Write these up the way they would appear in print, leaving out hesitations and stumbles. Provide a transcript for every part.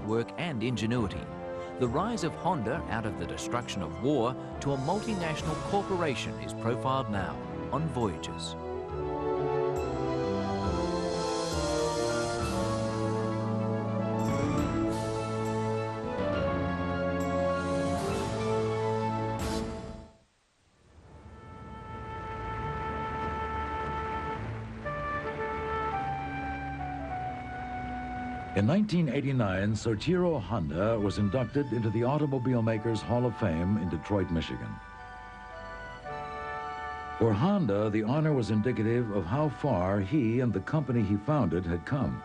work and ingenuity. The rise of Honda out of the destruction of war to a multinational corporation is profiled now on Voyages. In 1989, Soichiro Honda was inducted into the Automobile Makers Hall of Fame in Detroit, Michigan. For Honda, the honor was indicative of how far he and the company he founded had come.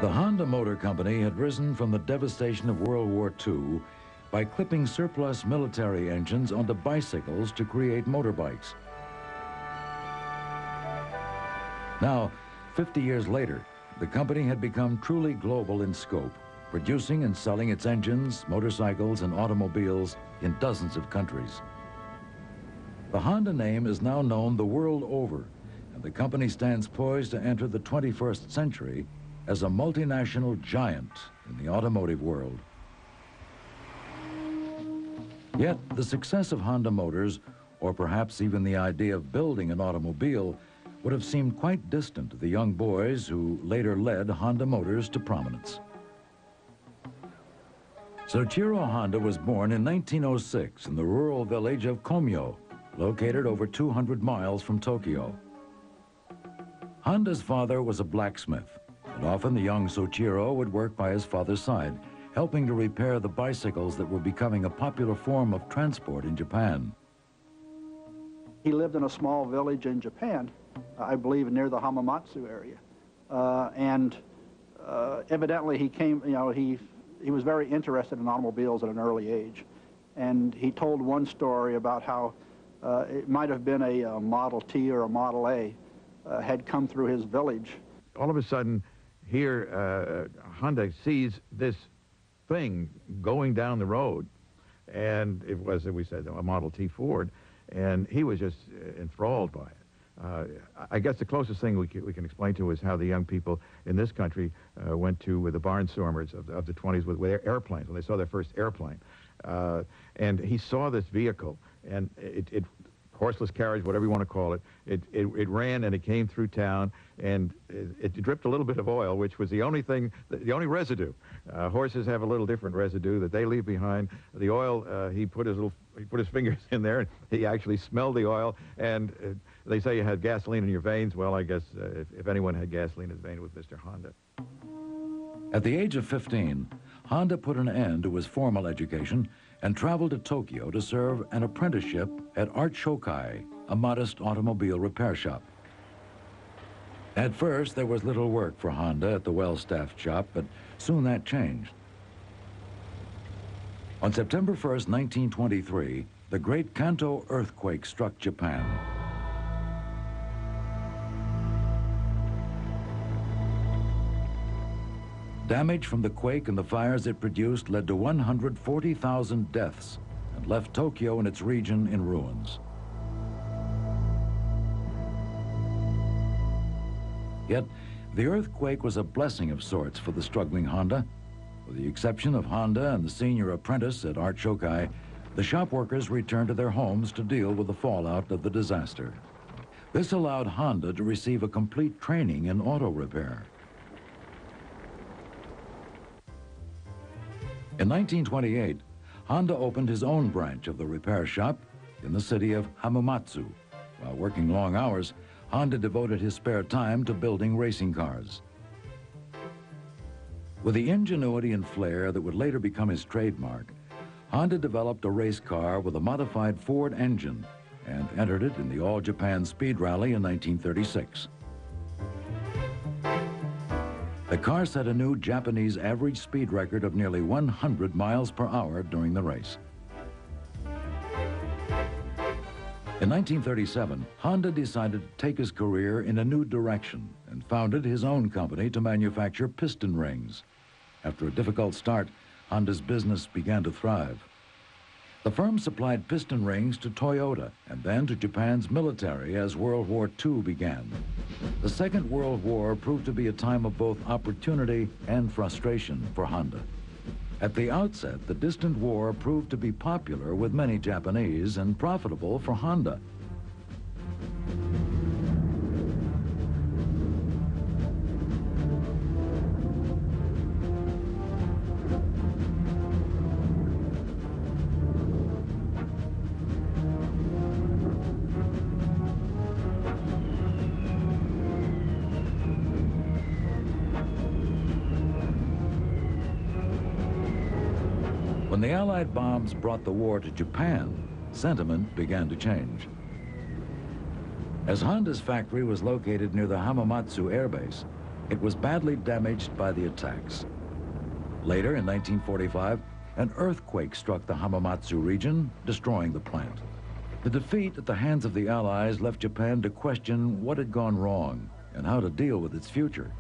The Honda Motor Company had risen from the devastation of World War II by clipping surplus military engines onto bicycles to create motorbikes. Now, 50 years later, the company had become truly global in scope, producing and selling its engines, motorcycles, and automobiles in dozens of countries. The Honda name is now known the world over, and the company stands poised to enter the 21st century as a multinational giant in the automotive world. Yet, the success of Honda Motors, or perhaps even the idea of building an automobile, would have seemed quite distant to the young boys who later led Honda Motors to prominence. Soichiro Honda was born in 1906 in the rural village of Komyo, located over 200 miles from Tokyo. Honda's father was a blacksmith, and often the young Soichiro would work by his father's side, helping to repair the bicycles that were becoming a popular form of transport in Japan. He lived in a small village in Japan, I believe near the Hamamatsu area. Evidently he came, he was very interested in automobiles at an early age. And he told one story about how it might have been a Model T or a Model A had come through his village. All of a sudden, here, Honda sees this thing going down the road. And it was, as we said, a Model T Ford. And he was just enthralled by it. I guess the closest thing we can explain to is how the young people in this country went to the barnstormers of the 20s with airplanes, when they saw their first airplane. And he saw this vehicle, and it horseless carriage, whatever you want to call it, it ran and it came through town, and it dripped a little bit of oil, which was the only thing, the only residue. Horses have a little different residue that they leave behind. The oil, he put his fingers in there, and he actually smelled the oil, and they say you had gasoline in your veins. Well, I guess if anyone had gasoline in his vein, it was Mr. Honda. At the age of 15, Honda put an end to his formal education and traveled to Tokyo to serve an apprenticeship at Art Shokai, a modest automobile repair shop. At first, there was little work for Honda at the well-staffed shop, but soon that changed. On September 1st, 1923, the Great Kanto earthquake struck Japan. Damage from the quake and the fires it produced led to 140,000 deaths and left Tokyo and its region in ruins. Yet, the earthquake was a blessing of sorts for the struggling Honda. With the exception of Honda and the senior apprentice at Art Shokai, the shop workers returned to their homes to deal with the fallout of the disaster. This allowed Honda to receive a complete training in auto repair. In 1928, Honda opened his own branch of the repair shop in the city of Hamamatsu. While working long hours, Honda devoted his spare time to building racing cars. With the ingenuity and flair that would later become his trademark, Honda developed a race car with a modified Ford engine and entered it in the All-Japan Speed Rally in 1936. The car set a new Japanese average speed record of nearly 100 miles per hour during the race. In 1937, Honda decided to take his career in a new direction and founded his own company to manufacture piston rings. After a difficult start, Honda's business began to thrive. The firm supplied piston rings to Toyota and then to Japan's military as World War II began. The Second World War proved to be a time of both opportunity and frustration for Honda. At the outset, the distant war proved to be popular with many Japanese and profitable for Honda. When the Allied bombs brought the war to Japan, sentiment began to change. As Honda's factory was located near the Hamamatsu Air Base, it was badly damaged by the attacks. Later, in 1945, an earthquake struck the Hamamatsu region, destroying the plant. The defeat at the hands of the Allies left Japan to question what had gone wrong and how to deal with its future.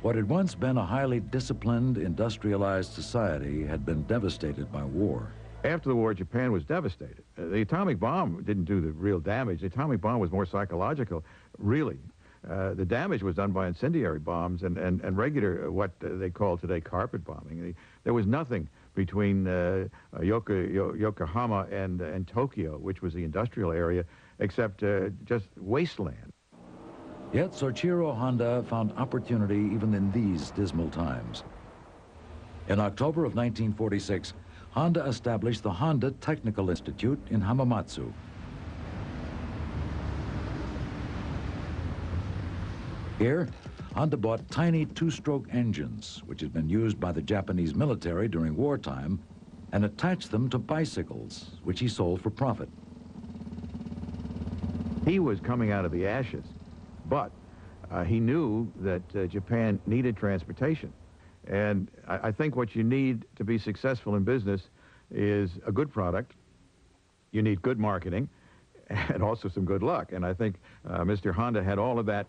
What had once been a highly disciplined, industrialized society had been devastated by war. After the war, Japan was devastated. The atomic bomb didn't do the real damage. The atomic bomb was more psychological, really. The damage was done by incendiary bombs and regular, what they call today, carpet bombing. There was nothing between Yokohama and Tokyo, which was the industrial area, except just wasteland. Yet Soichiro Honda found opportunity even in these dismal times. In October of 1946, Honda established the Honda Technical Institute in Hamamatsu. Here, Honda bought tiny two-stroke engines, which had been used by the Japanese military during wartime, and attached them to bicycles, which he sold for profit. He was coming out of the ashes, but he knew that Japan needed transportation. And I think what you need to be successful in business is a good product. You need good marketing and also some good luck. And I think Mr. Honda had all of that.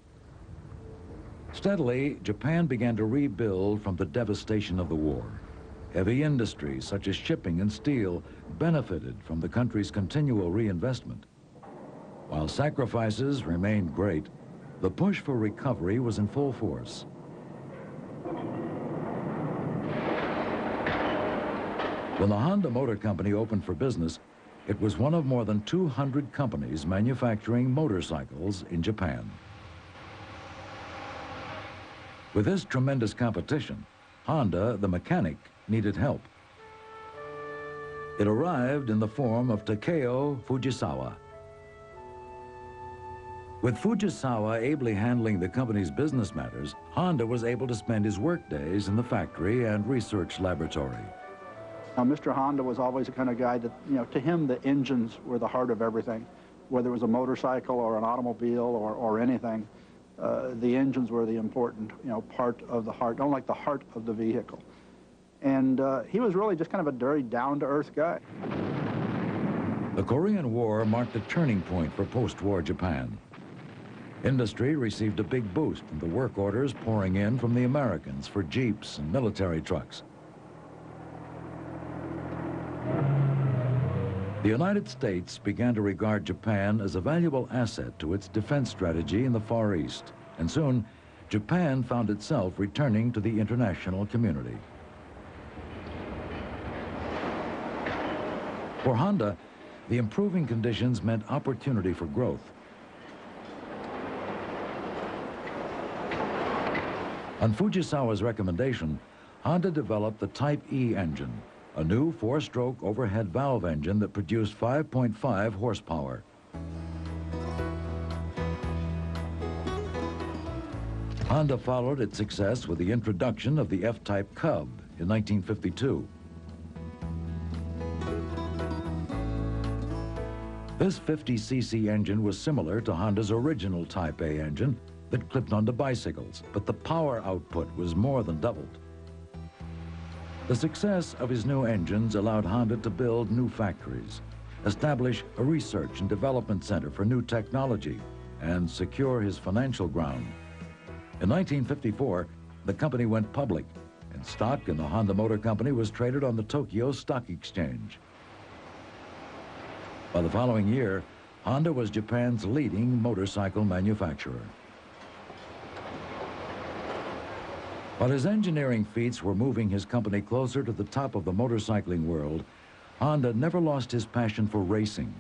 Steadily, Japan began to rebuild from the devastation of the war. Heavy industries such as shipping and steel benefited from the country's continual reinvestment. While sacrifices remained great, the push for recovery was in full force. When the Honda Motor Company opened for business, it was one of more than 200 companies manufacturing motorcycles in Japan. With this tremendous competition, Honda, the mechanic, needed help. It arrived in the form of Takeo Fujisawa. With Fujisawa ably handling the company's business matters, Honda was able to spend his workdays in the factory and research laboratory. Now, Mr. Honda was always the kind of guy that, to him, the engines were the heart of everything. Whether it was a motorcycle or an automobile or anything, the engines were the important, part of the heart, unlike the heart of the vehicle. And he was really just kind of a very down-to-earth guy. The Korean War marked a turning point for post-war Japan. Industry received a big boost from the work orders pouring in from the Americans for jeeps and military trucks. The United States began to regard Japan as a valuable asset to its defense strategy in the Far East, and soon Japan found itself returning to the international community. For Honda, the improving conditions meant opportunity for growth. On Fujisawa's recommendation, Honda developed the Type E engine, a new four-stroke overhead valve engine that produced 5.5 horsepower. Honda followed its success with the introduction of the F-Type Cub in 1952. This 50cc engine was similar to Honda's original Type A engine that clipped onto bicycles, but the power output was more than doubled. The success of his new engines allowed Honda to build new factories, establish a research and development center for new technology, and secure his financial ground. In 1954, the company went public, and stock in the Honda Motor Company was traded on the Tokyo Stock Exchange. By the following year, Honda was Japan's leading motorcycle manufacturer. While his engineering feats were moving his company closer to the top of the motorcycling world, Honda never lost his passion for racing.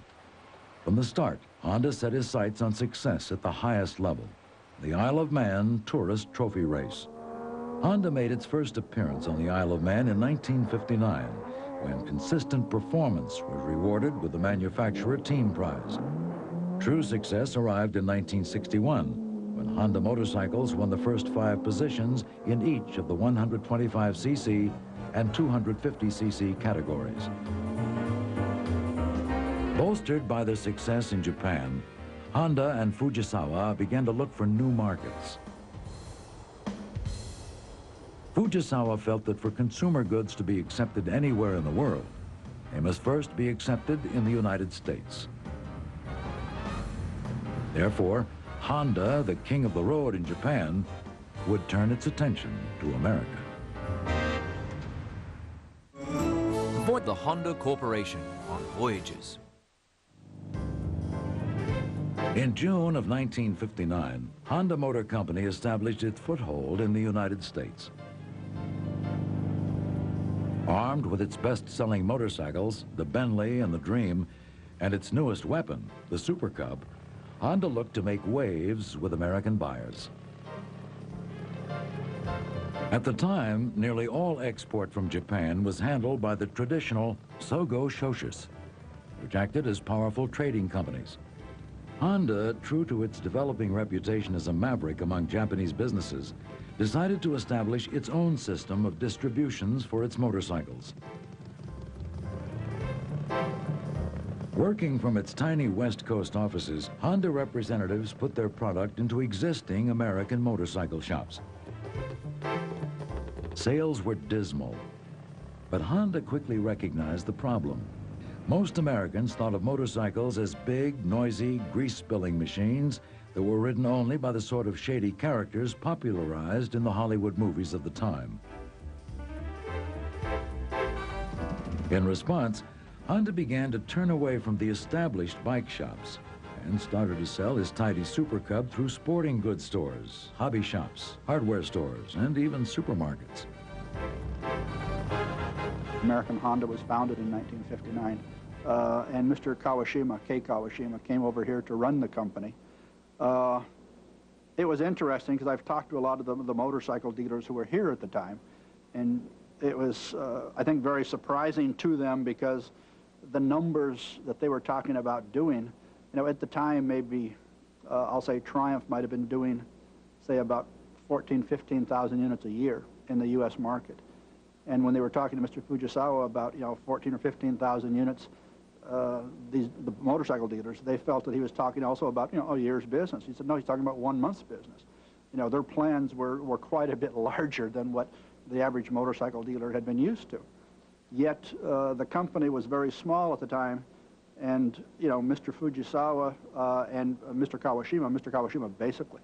From the start, Honda set his sights on success at the highest level, the Isle of Man Tourist Trophy Race. Honda made its first appearance on the Isle of Man in 1959, when consistent performance was rewarded with the manufacturer team prize. True success arrived in 1961, when Honda motorcycles won the first 5 positions in each of the 125cc and 250cc categories. Bolstered by their success in Japan, Honda and Fujisawa began to look for new markets. Fujisawa felt that for consumer goods to be accepted anywhere in the world, they must first be accepted in the United States. Therefore, Honda, the king of the road in Japan, would turn its attention to America. Avoid the Honda Corporation on voyages. In June of 1959, Honda Motor Company established its foothold in the United States. Armed with its best-selling motorcycles, the Bentley and the Dream, and its newest weapon, the Super Cub, Honda looked to make waves with American buyers. At the time, nearly all export from Japan was handled by the traditional Sogo Shoshis, which acted as powerful trading companies. Honda, true to its developing reputation as a maverick among Japanese businesses, decided to establish its own system of distributions for its motorcycles. Working from its tiny West Coast offices, Honda representatives put their product into existing American motorcycle shops. Sales were dismal, but Honda quickly recognized the problem. Most Americans thought of motorcycles as big, noisy, grease-spilling machines that were ridden only by the sort of shady characters popularized in the Hollywood movies of the time. In response, Honda began to turn away from the established bike shops and started to sell his tidy Super Cub through sporting goods stores, hobby shops, hardware stores, and even supermarkets. American Honda was founded in 1959, and Mr. Kawashima, Kei Kawashima, came over here to run the company. It was interesting because I've talked to a lot of the motorcycle dealers who were here at the time, and it was, I think, very surprising to them because the numbers that they were talking about doing, you know, at the time maybe, I'll say Triumph might have been doing, say, about 15,000 units a year in the U.S. market. And when they were talking to Mr. Fujisawa about, you know, 14,000 or 15,000 units, the motorcycle dealers, they felt that he was talking also about, you know, a year's business. He said, no, he's talking about 1 month's business. You know, their plans were quite a bit larger than what the average motorcycle dealer had been used to. Yet the company was very small at the time, and, you know, Mr. Fujisawa and Mr. Kawashima basically,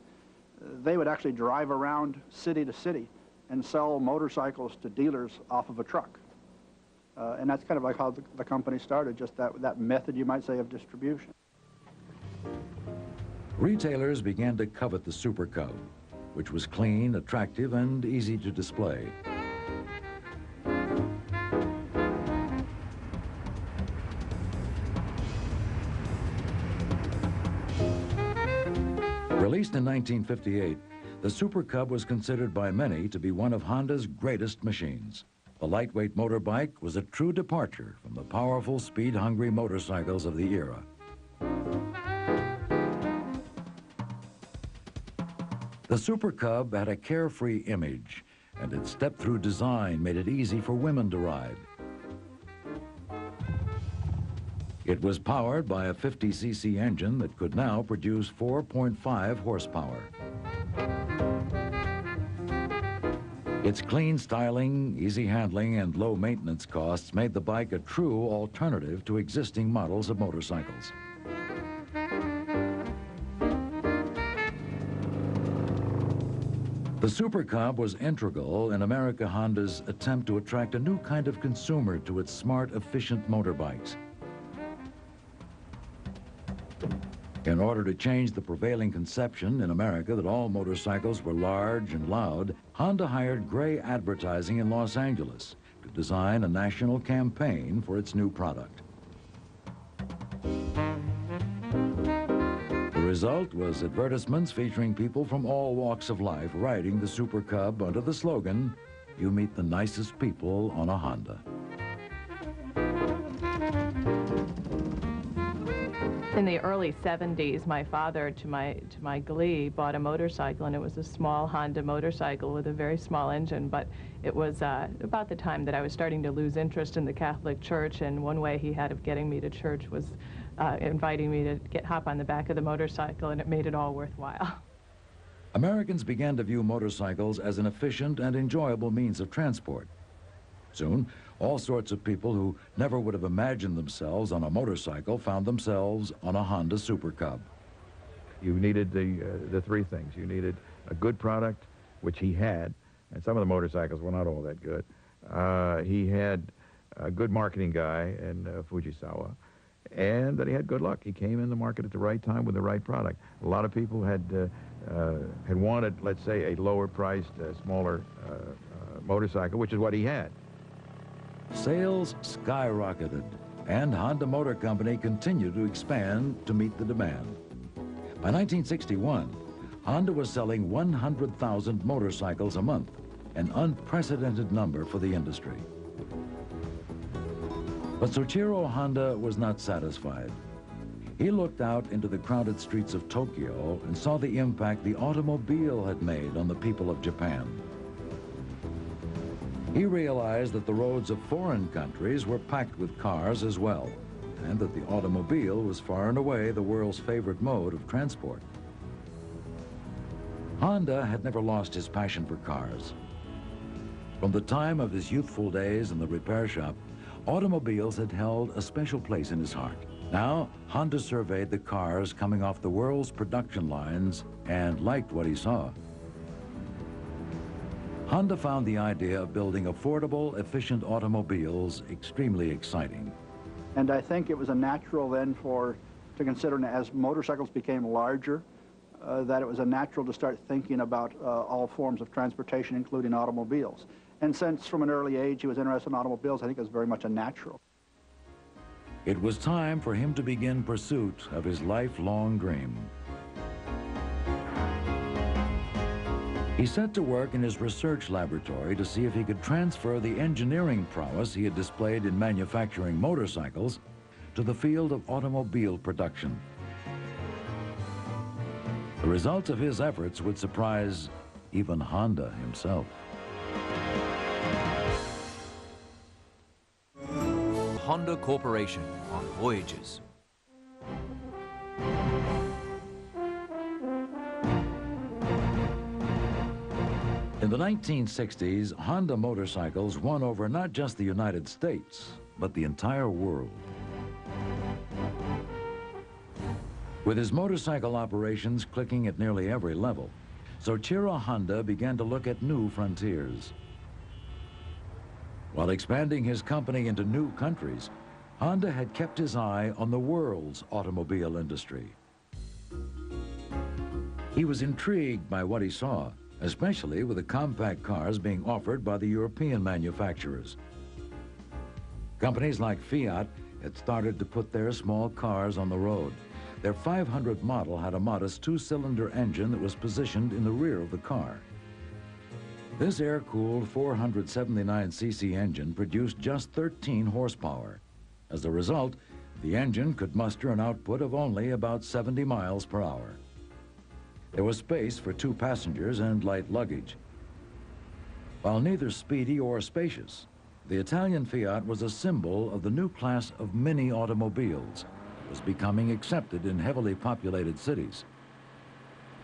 they would actually drive around city to city and sell motorcycles to dealers off of a truck. And that's kind of like how the company started, just that method, you might say, of distribution. Retailers began to covet the Super Cub, which was clean, attractive, and easy to display. Released in 1958, the Super Cub was considered by many to be one of Honda's greatest machines. The lightweight motorbike was a true departure from the powerful, speed-hungry motorcycles of the era. The Super Cub had a carefree image, and its step-through design made it easy for women to ride. It was powered by a 50cc engine that could now produce 4.5 horsepower. Its clean styling, easy handling, and low maintenance costs made the bike a true alternative to existing models of motorcycles. The Super Cub was integral in America Honda's attempt to attract a new kind of consumer to its smart, efficient motorbikes. In order to change the prevailing conception in America that all motorcycles were large and loud, Honda hired Gray Advertising in Los Angeles to design a national campaign for its new product. The result was advertisements featuring people from all walks of life riding the Super Cub under the slogan, "You meet the nicest people on a Honda." In the early 70s, my father, to my glee, bought a motorcycle, and it was a small Honda motorcycle with a very small engine, but it was about the time that I was starting to lose interest in the Catholic Church, and one way he had of getting me to church was inviting me to hop on the back of the motorcycle, and it made it all worthwhile. Americans began to view motorcycles as an efficient and enjoyable means of transport. Soon, all sorts of people who never would have imagined themselves on a motorcycle found themselves on a Honda Super Cub. You needed the three things. You needed a good product, which he had, and some of the motorcycles were not all that good. He had a good marketing guy in Fujisawa, and that he had good luck. He came in the market at the right time with the right product. A lot of people had wanted, let's say, a lower-priced, smaller motorcycle, which is what he had. Sales skyrocketed, and Honda Motor Company continued to expand to meet the demand. By 1961, Honda was selling 100,000 motorcycles a month, an unprecedented number for the industry. But Soichiro Honda was not satisfied. He looked out into the crowded streets of Tokyo and saw the impact the automobile had made on the people of Japan. He realized that the roads of foreign countries were packed with cars as well, and that the automobile was far and away the world's favorite mode of transport. Honda had never lost his passion for cars. From the time of his youthful days in the repair shop, automobiles had held a special place in his heart. Now, Honda surveyed the cars coming off the world's production lines and liked what he saw. Honda found the idea of building affordable, efficient automobiles extremely exciting. And I think it was a natural then to consider, as motorcycles became larger, that it was a natural to start thinking about all forms of transportation, including automobiles. And since from an early age he was interested in automobiles, I think it was very much a natural. It was time for him to begin pursuit of his lifelong dream. He set to work in his research laboratory to see if he could transfer the engineering prowess he had displayed in manufacturing motorcycles to the field of automobile production. The results of his efforts would surprise even Honda himself. Honda Corporation on Voyages. In the 1960s, Honda motorcycles won over not just the United States, but the entire world. With his motorcycle operations clicking at nearly every level, Soichiro Honda began to look at new frontiers. While expanding his company into new countries, Honda had kept his eye on the world's automobile industry. He was intrigued by what he saw, especially with the compact cars being offered by the European manufacturers. Companies like Fiat had started to put their small cars on the road. Their 500 model had a modest two-cylinder engine that was positioned in the rear of the car. This air-cooled 479cc engine produced just 13 horsepower. As a result, the engine could muster an output of only about 70 miles per hour. There was space for 2 passengers and light luggage. While neither speedy or spacious, the Italian Fiat was a symbol of the new class of mini automobiles that was becoming accepted in heavily populated cities.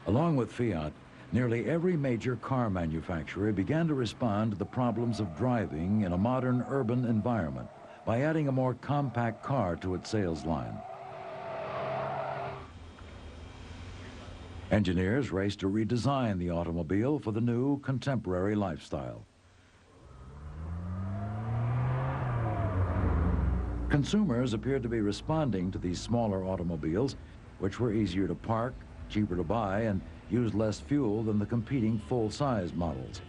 Along with Fiat, nearly every major car manufacturer began to respond to the problems of driving in a modern urban environment by adding a more compact car to its sales line. Engineers raced to redesign the automobile for the new contemporary lifestyle. Consumers appeared to be responding to these smaller automobiles which were easier to park, cheaper to buy, and used less fuel than the competing full-size models.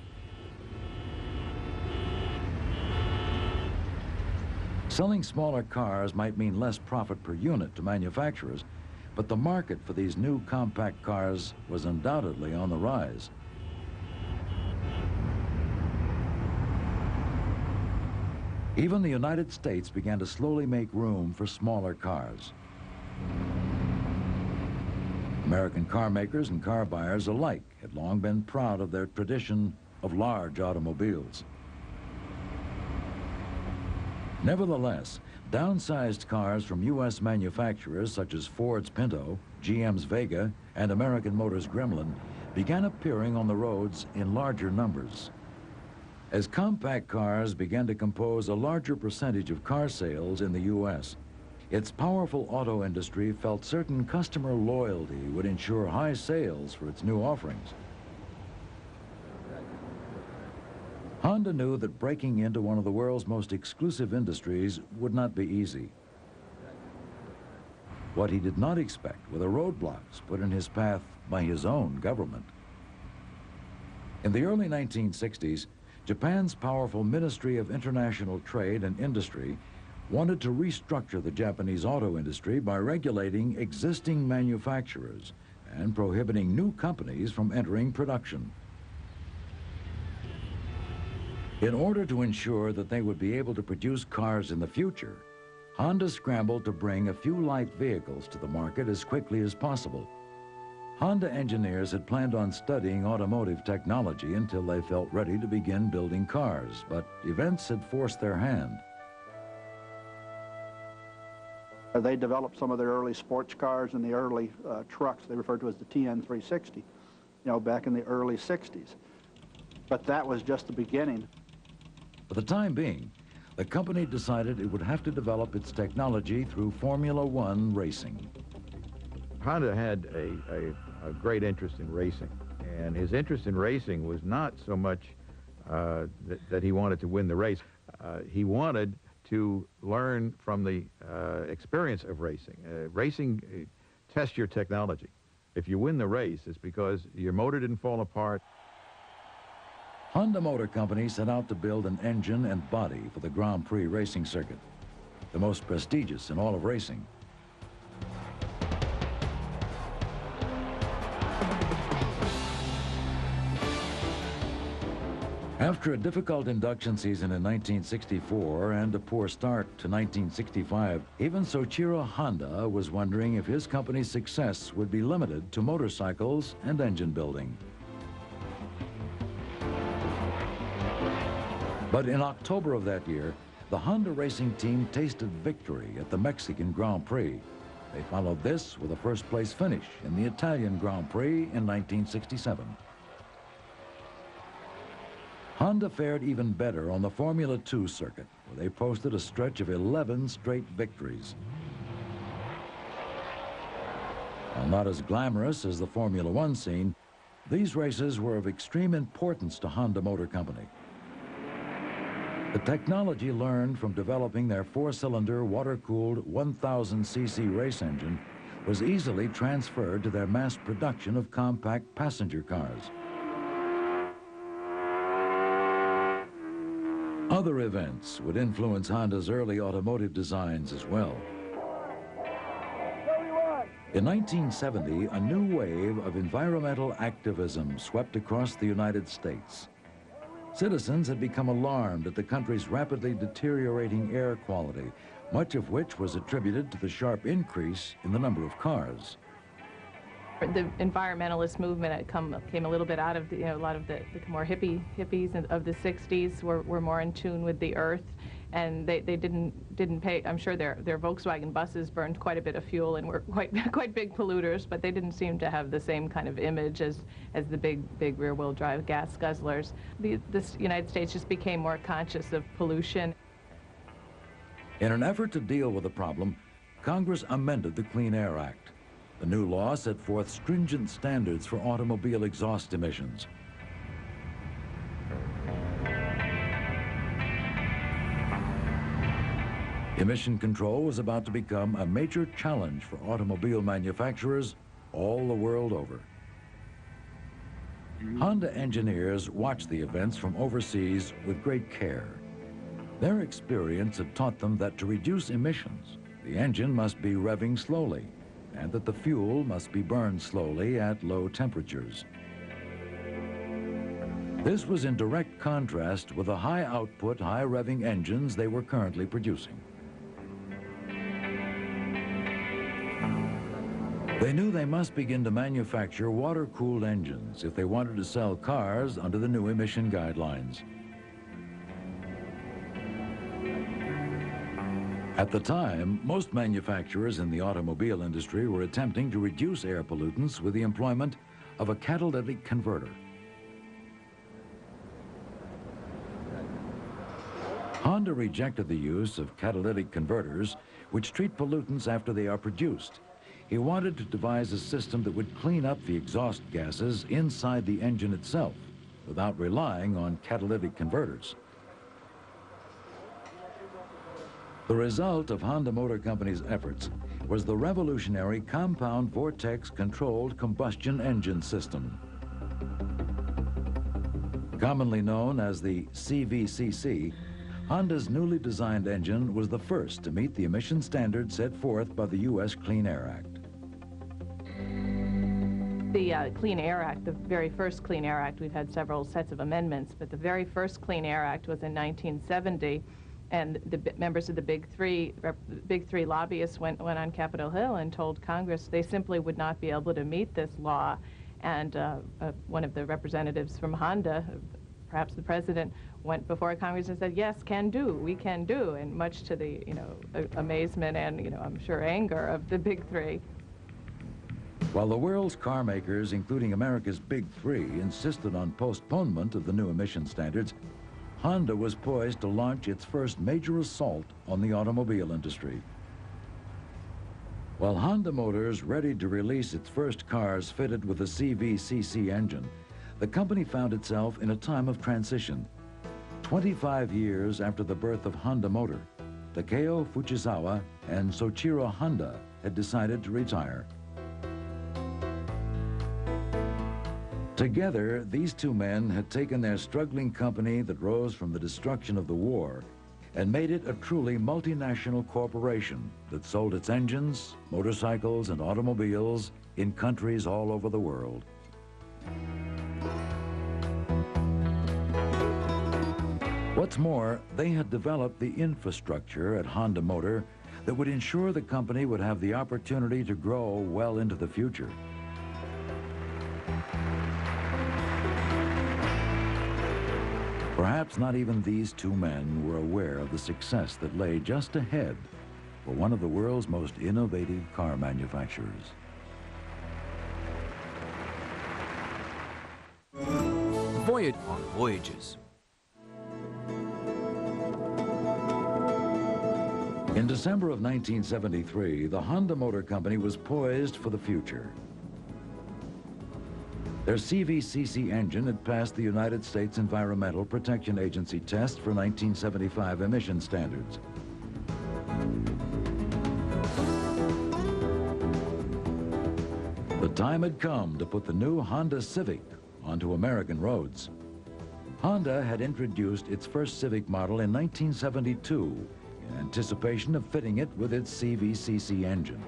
Selling smaller cars might mean less profit per unit to manufacturers, but the market for these new compact cars was undoubtedly on the rise. Even the United States began to slowly make room for smaller cars. American car makers and car buyers alike had long been proud of their tradition of large automobiles. Nevertheless, downsized cars from U.S. manufacturers such as Ford's Pinto, GM's Vega, and American Motors' Gremlin began appearing on the roads in larger numbers. As compact cars began to compose a larger percentage of car sales in the U.S., its powerful auto industry felt certain customer loyalty would ensure high sales for its new offerings. Honda knew that breaking into one of the world's most exclusive industries would not be easy. What he did not expect were the roadblocks put in his path by his own government. In the early 1960s, Japan's powerful Ministry of International Trade and Industry wanted to restructure the Japanese auto industry by regulating existing manufacturers and prohibiting new companies from entering production. In order to ensure that they would be able to produce cars in the future, Honda scrambled to bring a few light vehicles to the market as quickly as possible. Honda engineers had planned on studying automotive technology until they felt ready to begin building cars, but events had forced their hand. They developed some of their early sports cars and the early trucks they referred to as the TN360, you know, back in the early 60s. But that was just the beginning. For the time being, the company decided it would have to develop its technology through Formula One racing. Honda had a great interest in racing, and his interest in racing was not so much that he wanted to win the race. He wanted to learn from the experience of racing. Racing tests your technology. If you win the race, it's because your motor didn't fall apart. Honda Motor Company set out to build an engine and body for the Grand Prix racing circuit, the most prestigious in all of racing. After a difficult induction season in 1964 and a poor start to 1965, even Soichiro Honda was wondering if his company's success would be limited to motorcycles and engine building. But in October of that year, the Honda racing team tasted victory at the Mexican Grand Prix. They followed this with a first-place finish in the Italian Grand Prix in 1967. Honda fared even better on the Formula 2 circuit, where they posted a stretch of 11 straight victories. While not as glamorous as the Formula 1 scene, these races were of extreme importance to Honda Motor Company. The technology learned from developing their four-cylinder, water-cooled 1,000cc race engine was easily transferred to their mass production of compact passenger cars. Other events would influence Honda's early automotive designs as well. In 1970, a new wave of environmental activism swept across the United States. Citizens had become alarmed at the country's rapidly deteriorating air quality, much of which was attributed to the sharp increase in the number of cars. The environmentalist movement came a little bit out of a lot of the more hippies of the 60s were more in tune with the earth, and they didn't pay. I'm sure their Volkswagen buses burned quite a bit of fuel and were quite big polluters, but they didn't seem to have the same kind of image as the big rear-wheel drive gas guzzlers. The United States just became more conscious of pollution. In an effort to deal with the problem, Congress amended the Clean Air Act. The new law set forth stringent standards for automobile exhaust emissions. Emission control was about to become a major challenge for automobile manufacturers all the world over. Honda engineers watched the events from overseas with great care. Their experience had taught them that to reduce emissions, the engine must be revving slowly, and that the fuel must be burned slowly at low temperatures. This was in direct contrast with the high-output, high-revving engines they were currently producing. They knew they must begin to manufacture water-cooled engines if they wanted to sell cars under the new emission guidelines. At the time, most manufacturers in the automobile industry were attempting to reduce air pollutants with the employment of a catalytic converter. Honda rejected the use of catalytic converters, which treat pollutants after they are produced. He wanted to devise a system that would clean up the exhaust gases inside the engine itself without relying on catalytic converters. The result of Honda Motor Company's efforts was the revolutionary compound vortex controlled combustion engine system. Commonly known as the CVCC, Honda's newly designed engine was the first to meet the emission standards set forth by the U.S. Clean Air Act. The Clean Air Act, the very first Clean Air Act, we've had several sets of amendments, but the very first Clean Air Act was in 1970, and the members of the Big Three lobbyists went on Capitol Hill and told Congress they simply would not be able to meet this law. And one of the representatives from Honda, perhaps the president, went before Congress and said, yes, can do, we can do, and much to the, amazement and, I'm sure anger of the Big Three. While the world's car makers, including America's Big Three, insisted on postponement of the new emission standards, Honda was poised to launch its first major assault on the automobile industry. While Honda Motors readied to release its first cars fitted with a CVCC engine, the company found itself in a time of transition. 25 years after the birth of Honda Motor, Takeo Fujisawa and Soichiro Honda had decided to retire. Together, these two men had taken their struggling company that rose from the destruction of the war and made it a truly multinational corporation that sold its engines, motorcycles, and automobiles in countries all over the world. What's more, they had developed the infrastructure at Honda Motor that would ensure the company would have the opportunity to grow well into the future. Perhaps not even these two men were aware of the success that lay just ahead for one of the world's most innovative car manufacturers. Voyage on voyages. In December of 1973, the Honda Motor Company was poised for the future. Their CVCC engine had passed the United States Environmental Protection Agency test for 1975 emission standards. The time had come to put the new Honda Civic onto American roads. Honda had introduced its first Civic model in 1972 in anticipation of fitting it with its CVCC engine.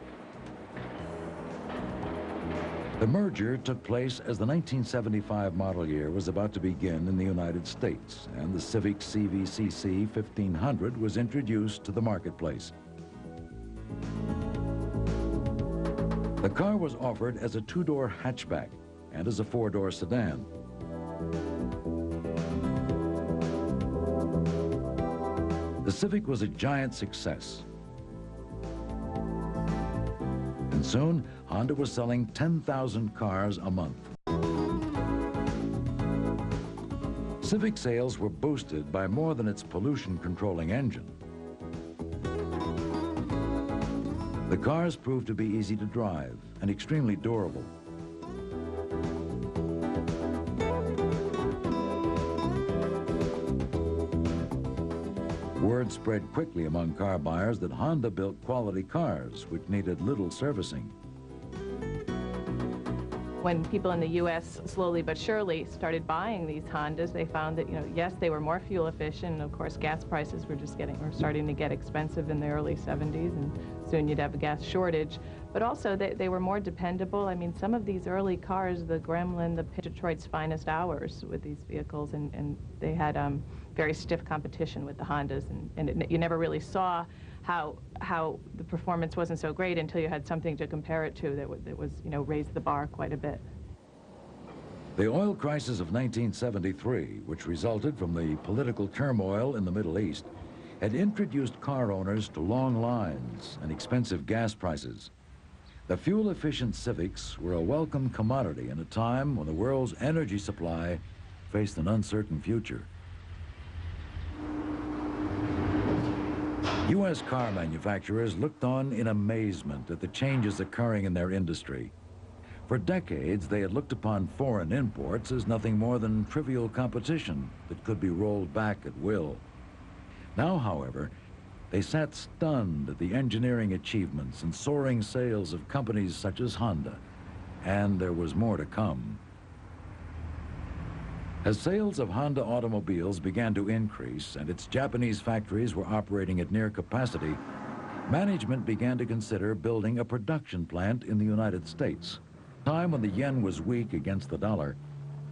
The merger took place as the 1975 model year was about to begin in the United States, and the Civic CVCC 1500 was introduced to the marketplace. The car was offered as a two-door hatchback and as a four-door sedan. The Civic was a giant success. And soon, Honda was selling 10,000 cars a month. Civic sales were boosted by more than its pollution-controlling engine. The cars proved to be easy to drive and extremely durable. Word spread quickly among car buyers that Honda built quality cars which needed little servicing. When people in the U.S. slowly but surely started buying these Hondas, they found that, yes, they were more fuel efficient. And of course, gas prices were starting to get expensive in the early 70s, and soon you'd have a gas shortage. But also, they were more dependable. I mean, some of these early cars, the Gremlin, the Detroit's finest hours with these vehicles, and they had very stiff competition with the Hondas, and you never really saw how the performance wasn't so great until you had something to compare it to that was raised the bar quite a bit. The oil crisis of 1973, which resulted from the political turmoil in the Middle East, had introduced car owners to long lines and expensive gas prices. The fuel-efficient Civics were a welcome commodity in a time when the world's energy supply faced an uncertain future. U.S. car manufacturers looked on in amazement at the changes occurring in their industry. For decades, they had looked upon foreign imports as nothing more than trivial competition that could be rolled back at will. Now, however, they sat stunned at the engineering achievements and soaring sales of companies such as Honda, and there was more to come. As sales of Honda automobiles began to increase and its Japanese factories were operating at near capacity, management began to consider building a production plant in the United States. At a time when the yen was weak against the dollar,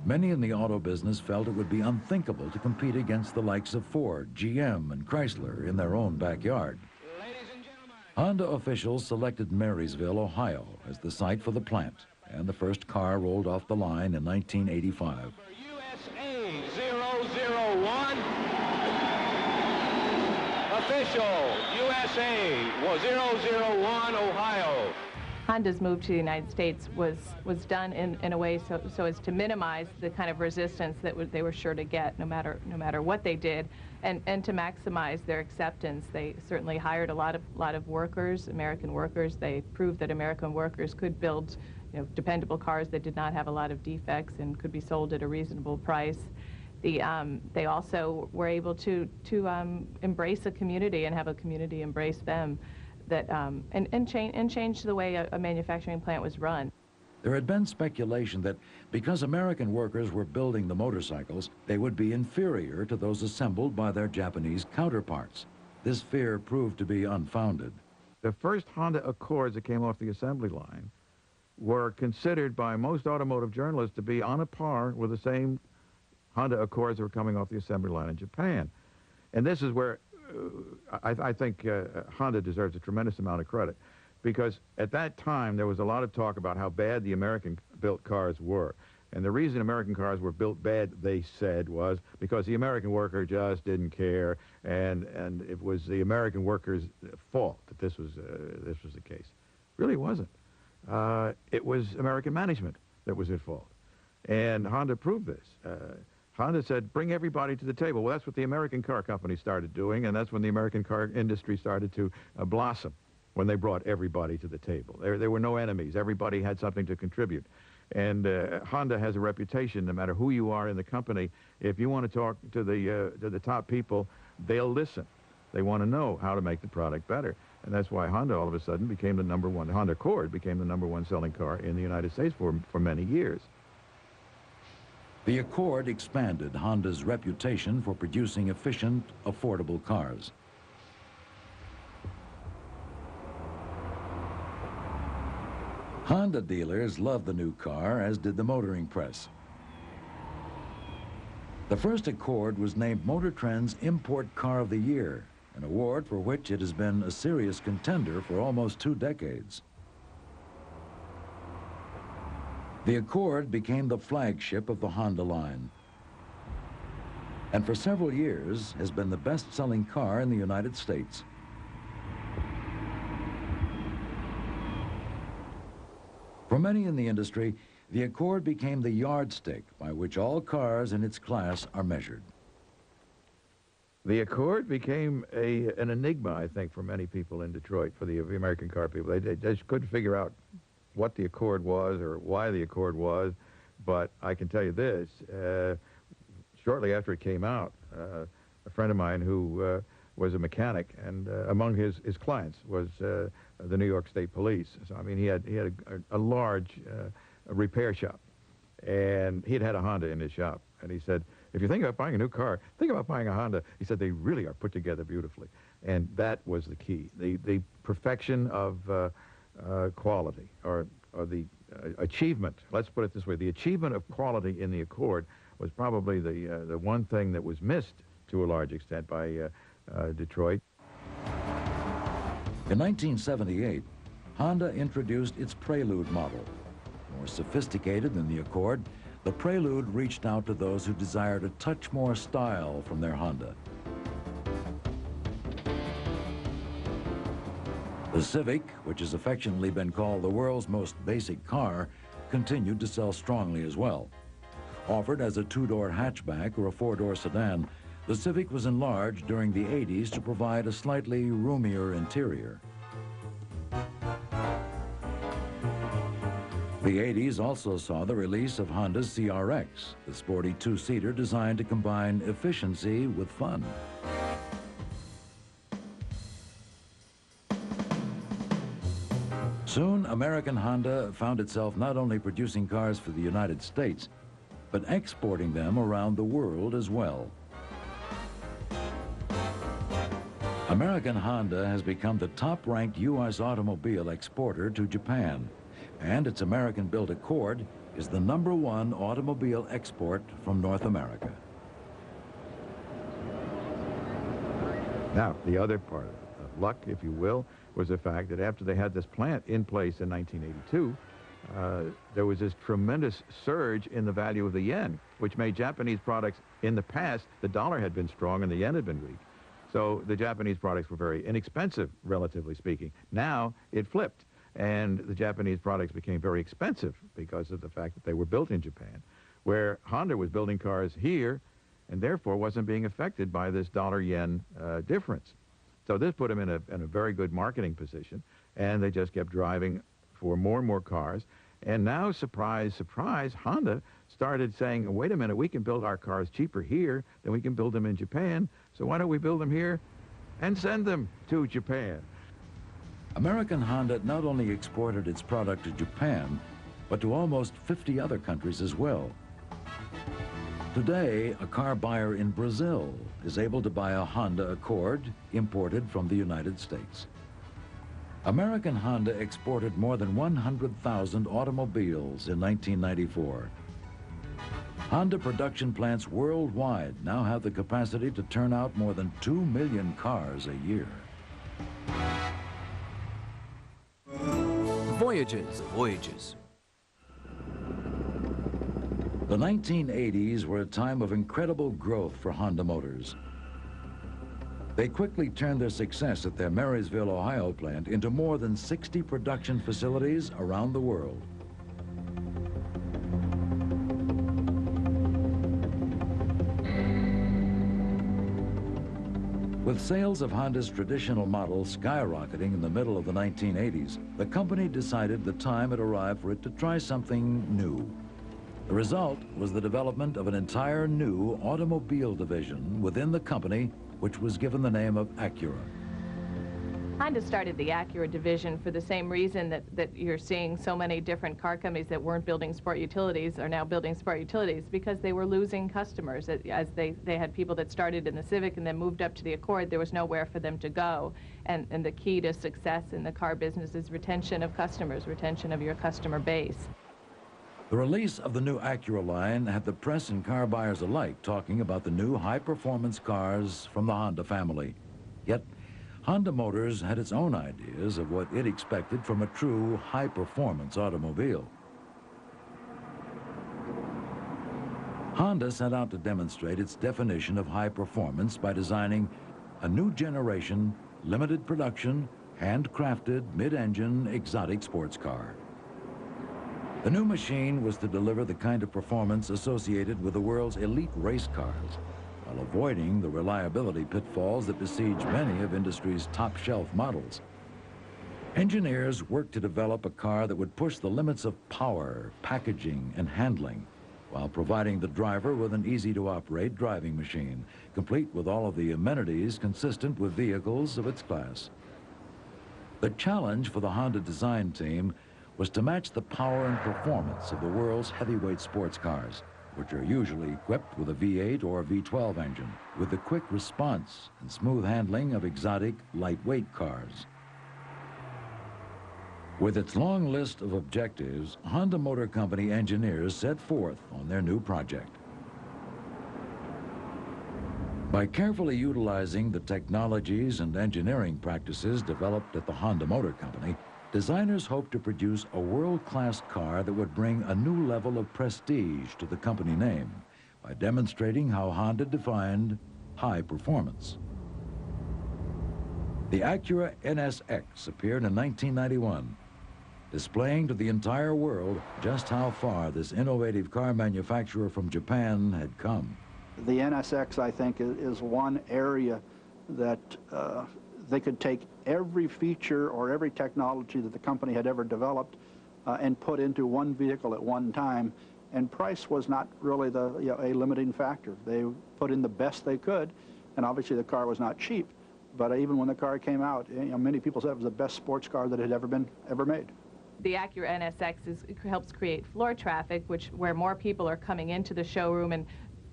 many in the auto business felt it would be unthinkable to compete against the likes of Ford, GM, and Chrysler in their own backyard. Honda officials selected Marysville, Ohio, as the site for the plant, and the first car rolled off the line in 1985. USA 001. Official USA 001, Ohio. Honda's move to the United States was done in a way so as to minimize the kind of resistance that they were sure to get no matter what they did, and to maximize their acceptance. They certainly hired a lot of workers, American workers. They proved that American workers could build dependable cars that did not have a lot of defects and could be sold at a reasonable price. They also were able to embrace a community and have a community embrace them, and change the way a manufacturing plant was run. There had been speculation that because American workers were building the motorcycles, they would be inferior to those assembled by their Japanese counterparts. This fear proved to be unfounded. The first Honda Accords that came off the assembly line were considered by most automotive journalists to be on a par with the same Honda Accords that were coming off the assembly line in Japan. And this is where I think Honda deserves a tremendous amount of credit, because at that time there was a lot of talk about how bad the American-built cars were. And the reason American cars were built bad, they said, was because the American worker just didn't care, and it was the American workers' fault that this was the case. It really wasn't. It was American management that was at fault. And Honda proved this. Honda said, bring everybody to the table. Well, that's what the American car company started doing, and that's when the American car industry started to blossom, when they brought everybody to the table. There were no enemies. Everybody had something to contribute. And Honda has a reputation, no matter who you are in the company, if you want to talk to the top people, they'll listen. They want to know how to make the product better. And that's why Honda all of a sudden became the #1, the Honda Accord became the #1 selling car in the United States for many years. The Accord expanded Honda's reputation for producing efficient, affordable cars. Honda dealers loved the new car, as did the motoring press. The first Accord was named Motor Trend's Import Car of the Year, an award for which it has been a serious contender for almost 2 decades. The Accord became the flagship of the Honda line, and for several years has been the best-selling car in the United States. For many in the industry, the Accord became the yardstick by which all cars in its class are measured. The Accord became an enigma, I think, for many people in Detroit, for the American car people. They just couldn't figure out what the Accord was or why the Accord was, but I can tell you this, shortly after it came out, a friend of mine who was a mechanic, and among his clients was the New York State Police. So I mean, he had a large repair shop, and he had a Honda in his shop. And he said, if you think about buying a new car, think about buying a Honda. He said they really are put together beautifully, and that was the key. The perfection of quality, or the achievement. Let's put it this way: the achievement of quality in the Accord was probably the one thing that was missed to a large extent by Detroit. In 1978, Honda introduced its Prelude model. More sophisticated than the Accord, the Prelude reached out to those who desired a touch more style from their Honda. The Civic, which has affectionately been called the world's most basic car, continued to sell strongly as well. Offered as a two-door hatchback or a four-door sedan, the Civic was enlarged during the 80s to provide a slightly roomier interior. The 80s also saw the release of Honda's CRX, the sporty two-seater designed to combine efficiency with fun. Soon, American Honda found itself not only producing cars for the United States, but exporting them around the world as well. American Honda has become the top-ranked U.S. automobile exporter to Japan, and its American-built Accord is the #1 automobile export from North America. Now, the other part of luck, if you will, was the fact that after they had this plant in place in 1982, there was this tremendous surge in the value of the yen, which made Japanese products in the past, the dollar had been strong and the yen had been weak. So the Japanese products were very inexpensive, relatively speaking. Now it flipped, and the Japanese products became very expensive because of the fact that they were built in Japan, where Honda was building cars here and therefore wasn't being affected by this dollar-yen difference. So this put them in a very good marketing position, and they just kept driving for more and more cars. And now, surprise, surprise, Honda started saying, wait a minute, we can build our cars cheaper here than we can build them in Japan, so why don't we build them here and send them to Japan? American Honda not only exported its product to Japan, but to almost 50 other countries as well. Today, a car buyer in Brazil is able to buy a Honda Accord imported from the United States. American Honda exported more than 100,000 automobiles in 1994. Honda production plants worldwide now have the capacity to turn out more than 2 million cars a year. Voyages, voyages. The 1980s were a time of incredible growth for Honda Motors. They quickly turned their success at their Marysville, Ohio plant into more than 60 production facilities around the world. With sales of Honda's traditional models skyrocketing in the middle of the 1980s, the company decided the time had arrived for it to try something new. The result was the development of an entire new automobile division within the company, which was given the name of Acura. Honda started the Acura division for the same reason that you're seeing so many different car companies that weren't building sport utilities are now building sport utilities, because they were losing customers. As they had people that started in the Civic and then moved up to the Accord, there was nowhere for them to go. And the key to success in the car business is retention of customers, retention of your customer base. The release of the new Acura line had the press and car buyers alike talking about the new high-performance cars from the Honda family. Yet, Honda Motors had its own ideas of what it expected from a true high-performance automobile. Honda set out to demonstrate its definition of high performance by designing a new generation, limited production, handcrafted, mid-engine, exotic sports car. The new machine was to deliver the kind of performance associated with the world's elite race cars, while avoiding the reliability pitfalls that besiege many of industry's top-shelf models. Engineers worked to develop a car that would push the limits of power, packaging, and handling, while providing the driver with an easy-to-operate driving machine, complete with all of the amenities consistent with vehicles of its class. The challenge for the Honda design team was to match the power and performance of the world's heavyweight sports cars, which are usually equipped with a V8 or V12 engine, with the quick response and smooth handling of exotic, lightweight cars. With its long list of objectives, Honda Motor Company engineers set forth on their new project. By carefully utilizing the technologies and engineering practices developed at the Honda Motor Company, designers hoped to produce a world-class car that would bring a new level of prestige to the company name by demonstrating how Honda defined high performance. The Acura NSX appeared in 1991, displaying to the entire world just how far this innovative car manufacturer from Japan had come. The NSX, I think, is one area that they could take every feature or every technology that the company had ever developed and put into one vehicle at one time, and price was not really a limiting factor. They put in the best they could, and obviously the car was not cheap, but even when the car came out, many people said it was the best sports car that had ever made. The Acura NSX helps create floor traffic, where more people are coming into the showroom and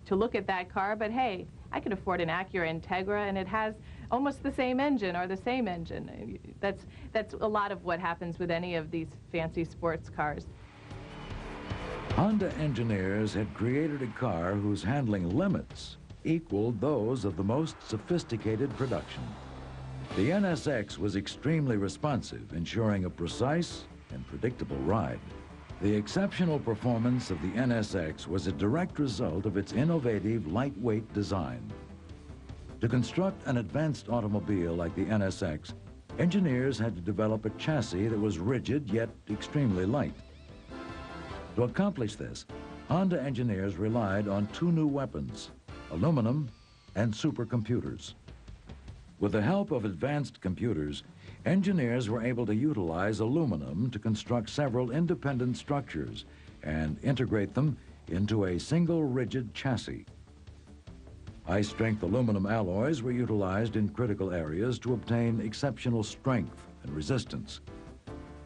to look at that car, but hey, I can afford an Acura Integra and it has almost the same engine or the same engine. That's a lot of what happens with any of these fancy sports cars. Honda engineers had created a car whose handling limits equaled those of the most sophisticated production. The NSX was extremely responsive, ensuring a precise and predictable ride. The exceptional performance of the NSX was a direct result of its innovative, lightweight design. To construct an advanced automobile like the NSX, engineers had to develop a chassis that was rigid yet extremely light. To accomplish this, Honda engineers relied on two new weapons, aluminum and supercomputers. With the help of advanced computers, engineers were able to utilize aluminum to construct several independent structures and integrate them into a single rigid chassis. High-strength aluminum alloys were utilized in critical areas to obtain exceptional strength and resistance.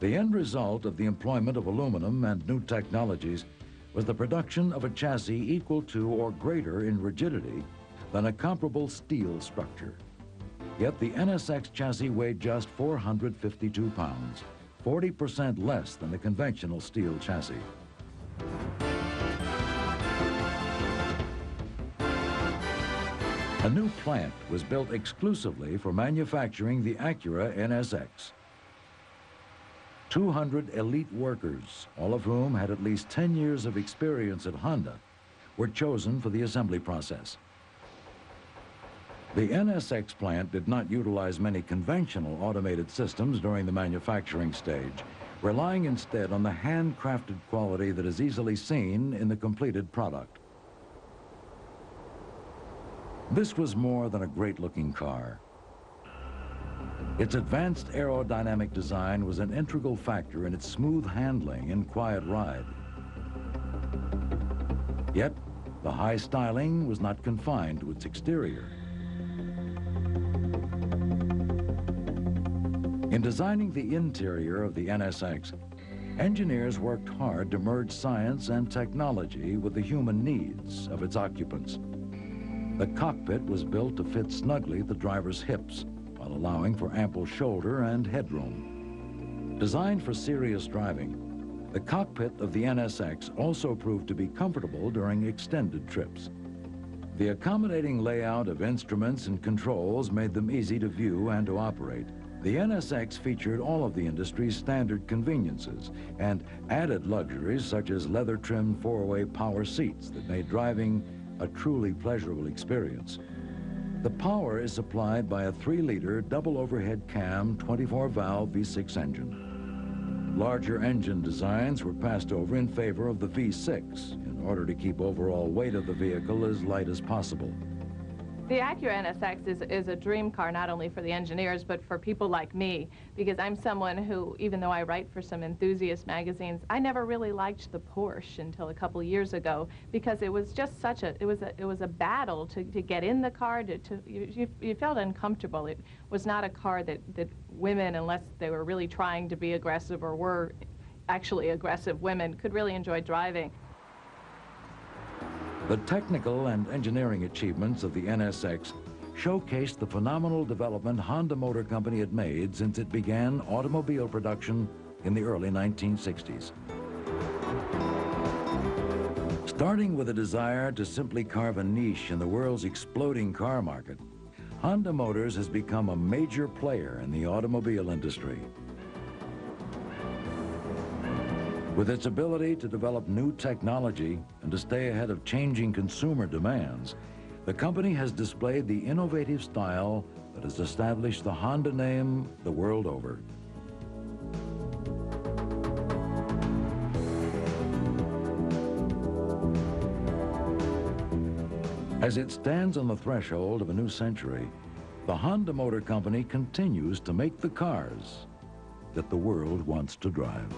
The end result of the employment of aluminum and new technologies was the production of a chassis equal to or greater in rigidity than a comparable steel structure. Yet the NSX chassis weighed just 452 pounds, 40% less than the conventional steel chassis. A new plant was built exclusively for manufacturing the Acura NSX. 200 elite workers, all of whom had at least 10 years of experience at Honda, were chosen for the assembly process. The NSX plant did not utilize many conventional automated systems during the manufacturing stage, relying instead on the handcrafted quality that is easily seen in the completed product. This was more than a great-looking car. Its advanced aerodynamic design was an integral factor in its smooth handling and quiet ride. Yet, the high styling was not confined to its exterior. In designing the interior of the NSX, engineers worked hard to merge science and technology with the human needs of its occupants. The cockpit was built to fit snugly the driver's hips, while allowing for ample shoulder and headroom. Designed for serious driving, the cockpit of the NSX also proved to be comfortable during extended trips. The accommodating layout of instruments and controls made them easy to view and to operate. The NSX featured all of the industry's standard conveniences and added luxuries such as leather-trimmed four-way power seats that made driving a truly pleasurable experience. The power is supplied by a 3-liter double overhead cam 24-valve V6 engine. Larger engine designs were passed over in favor of the V6 in order to keep overall weight of the vehicle as light as possible. The Acura NSX is a dream car, not only for the engineers, but for people like me, because I'm someone who, even though I write for some enthusiast magazines, I never really liked the Porsche until a couple years ago, because it was just such a, it was a battle to get in the car, you felt uncomfortable. It was not a car that women, unless they were really trying to be aggressive or were actually aggressive women, could really enjoy driving. The technical and engineering achievements of the NSX showcased the phenomenal development Honda Motor Company had made since it began automobile production in the early 1960s. Starting with a desire to simply carve a niche in the world's exploding car market, Honda Motors has become a major player in the automobile industry. With its ability to develop new technology and to stay ahead of changing consumer demands, the company has displayed the innovative style that has established the Honda name the world over. As it stands on the threshold of a new century, the Honda Motor Company continues to make the cars that the world wants to drive.